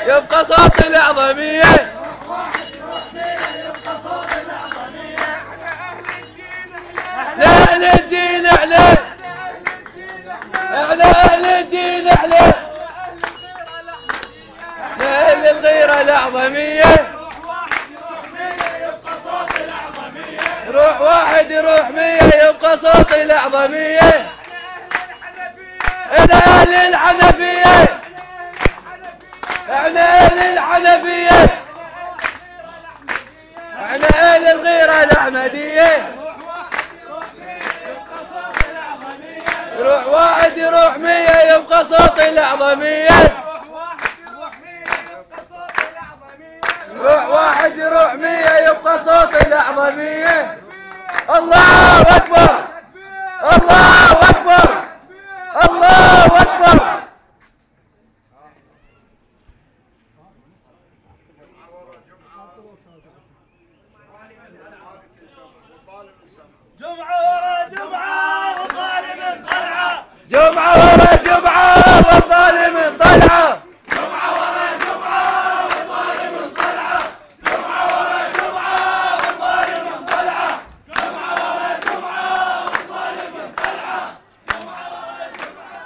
يبقى صوت الأعظمية. أهل الدين احنا، احنا أهل الدين احنا، أهل الغيرة الأعظمية. روح واحد يروح 100 يبقى صوت الأعظمية. احنا أهل الحنفية، احنا أهل الحنفية، احنا أهل الغيرة الأحمدية. روح واحد يروح 100 يبقى صوت الأعظمية. روح واحد يروح 100 يبقى صوت الأعظمية. الله أكبر، الله أكبر، الله أكبر. جمعة ورا جمعة والظالم طلعة، جمعة ورا جمعة والظالم طلعة، جمعة ورا جمعة والظالم طلعة، جمعة ورا جمعة والظالم طلعة، جمعة ورا جمعة والظالم طلعة، جمعة ورا جمعة.